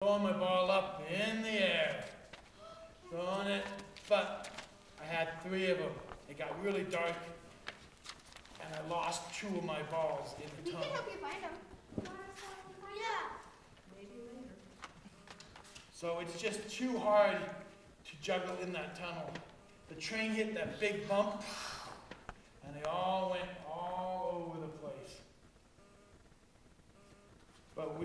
Throwing my ball up in the air, throwing it, but I had 3 of them. It got really dark, and I lost 2 of my balls in the tunnel. We can help you find them. Yeah. Maybe later. So it's just too hard to juggle in that tunnel. The train hit that big bump, and they all went all over the place. But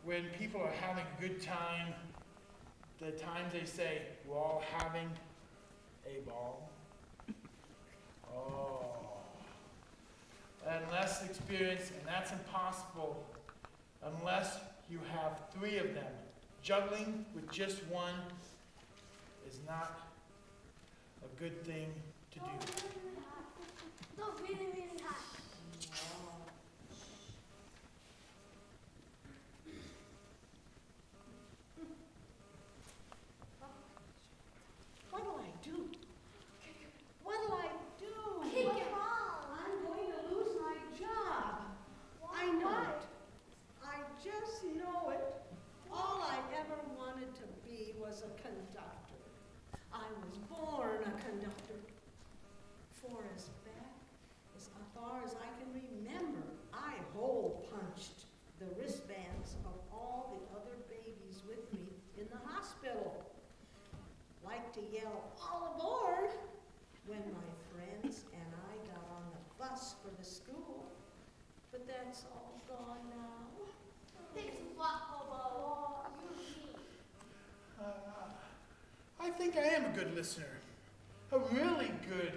when people are having a good time, the times they say, we're all having a ball. Oh. And less experience, and that's impossible unless you have 3 of them. Juggling with just one is not a good thing to do. No, really, really hot. What'll I do? What'll I do? Kick it wrong. I'm going to lose my job. I know it. I just know it. All I ever wanted to be was a conductor. I was born a conductor. For as far as I can remember, I hole punched the wristbands of all the other babies with me in the hospital. Like to yell, all aboard, when my friends and I got on the bus for the school. But that's all gone now. Thanks a lot, Hobo. I think I am a good listener. A really good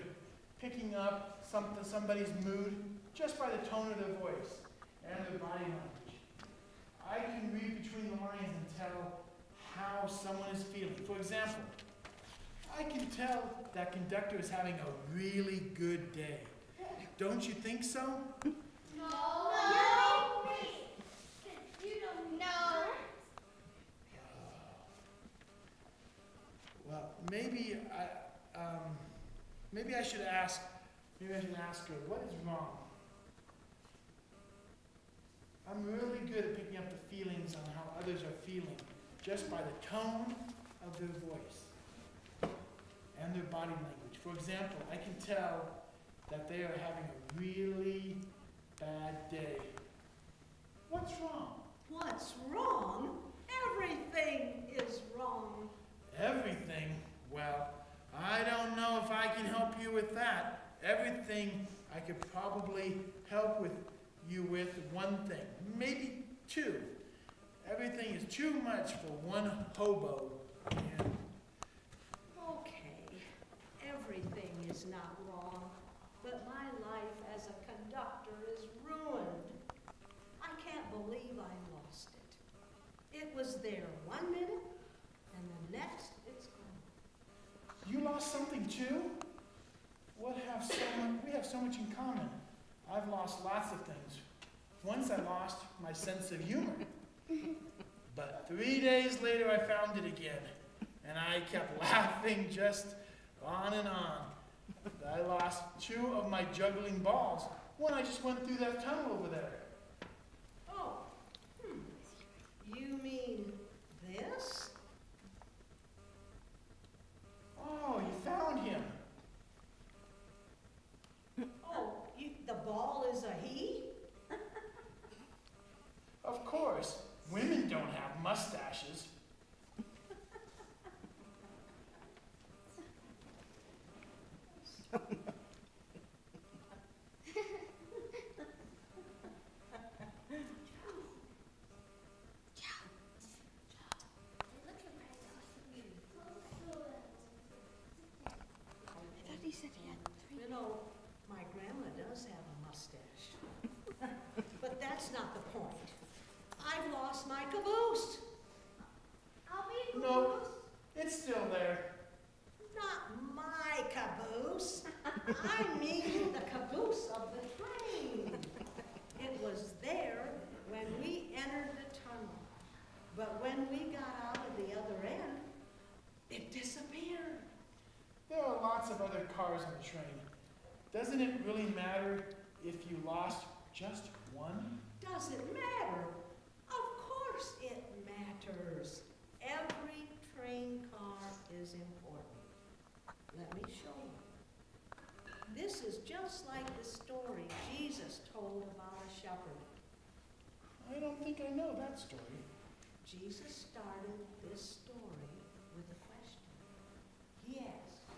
picking up somebody's mood just by the tone of their voice and their body language. I can read between the lines and tell how someone is feeling. For example, I can tell that conductor is having a really good day. Don't you think so? No. No. You don't know. Well, maybe I should ask her, what is wrong? I'm really good at picking up the feelings on how others are feeling, just by the tone of their voice and their body language. For example, I can tell that they are having a really bad day. What's wrong? What's wrong? Everything is wrong. Everything? Well, I don't know if I can help you with that. Everything I could probably help with you with 1 thing, maybe 2. Everything is too much for one hobo. And Okay, everything is not wrong, but my life as a conductor is ruined. I can't believe I lost it. It was there 1 minute, and the next it's gone. you lost something too? We have so much in common. I've lost lots of things. Once I lost my sense of humor. But 3 days later I found it again. And I kept laughing just on and on. I lost 2 of my juggling balls when I just went through that tunnel over there. Oh, you mean this? Oh, you found him. Oh, the ball is a he? Of course, women don't have mustaches. You know, my grandma does have a mustache. But that's not the point. I've lost my caboose. I'll be No, it's still there. Not my caboose. I mean the caboose of the train. It was there when we entered the tunnel. But when we got out of the other end, it disappeared. There are lots of other cars on the train. Doesn't it really matter if you lost just one? Does it matter? Of course it is important. Let me show you. This is just like the story Jesus told about a shepherd. I don't think I know that story. Jesus started this story with a question. He asked,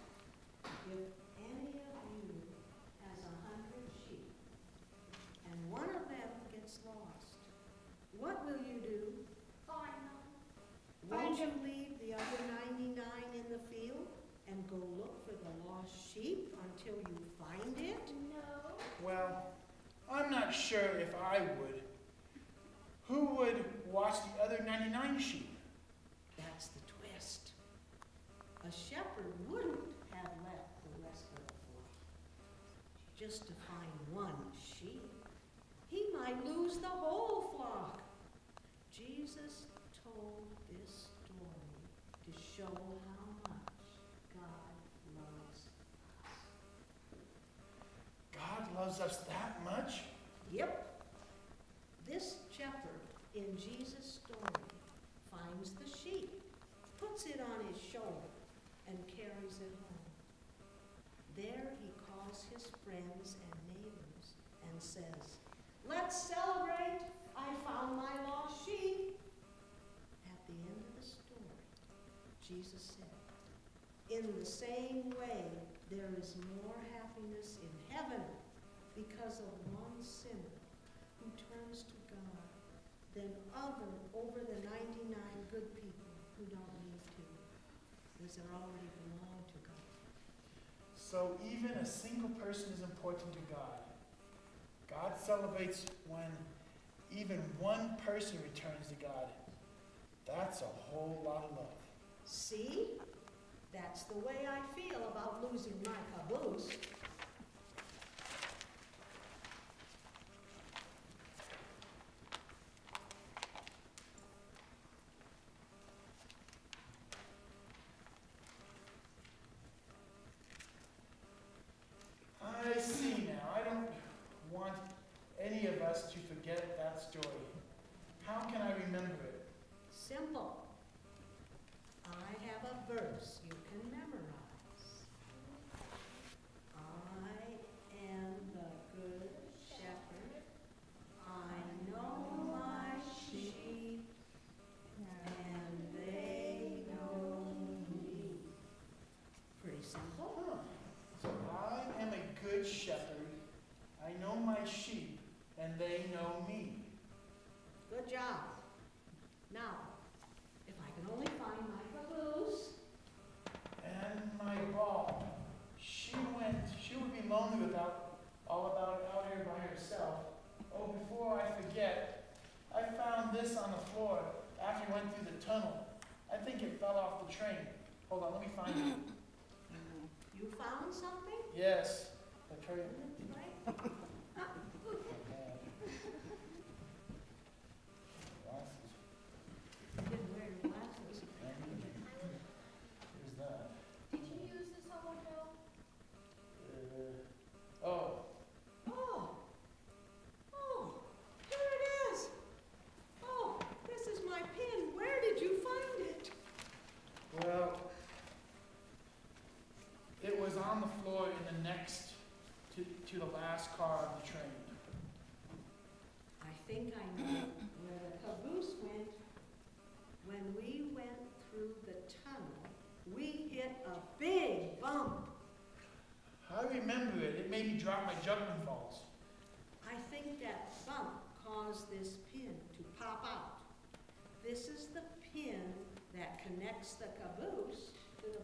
if any of you has 100 sheep, and one of them gets lost, what will you do? Find them. Won't you leave the other 99 in the field and go look for the lost sheep until you find it? No. Well, I'm not sure if I would. Who would watch the other 99 sheep? That's the twist. A shepherd wouldn't have left the rest of the flock just to find one sheep. He might lose the whole flock. Jesus told this story to show how much God loves us. God loves us that much? Yep. This shepherd in Jesus' story finds the sheep, puts it on his shoulder, and carries it home. There he calls his friends and neighbors and says, "Let's celebrate! I found my lost sheep." At the end of the story, Jesus said, "In the same way, there is more happiness in heaven because of one sinner who turns to God than over the 99 good people who don't need to, because they already belong to God." So even a single person is important to God. God celebrates when even one person returns to God. That's a whole lot of love. See? That's the way I feel about losing my caboose. I see now. I don't want any of us to forget that story. How can I remember it? Simple. I have a verse you can memorize. I am the good shepherd. I know my sheep, and they know me. Pretty simple. Huh. So I am a good shepherd. I know my sheep, and they know me. Good job. Now, if I can only find my caboose. And my ball. She would be lonely without out here by herself. Oh, before I forget, I found this on the floor after we went through the tunnel. I think it fell off the train. Hold on, let me find it. You found something? Yes. I tell you. Right? Glasses. You didn't wear your glasses. Here's that. Did you use this on the bill? Oh, Oh, here it is. Oh, this is my pin. Where did you find it? well, it was on the floor in the next to the last car of the train. I think I know where the caboose went. When we went through the tunnel, we hit a big bump. I remember it. It made me drop my juggling balls. I think that bump caused this pin to pop out. This is the pin that connects the caboose to the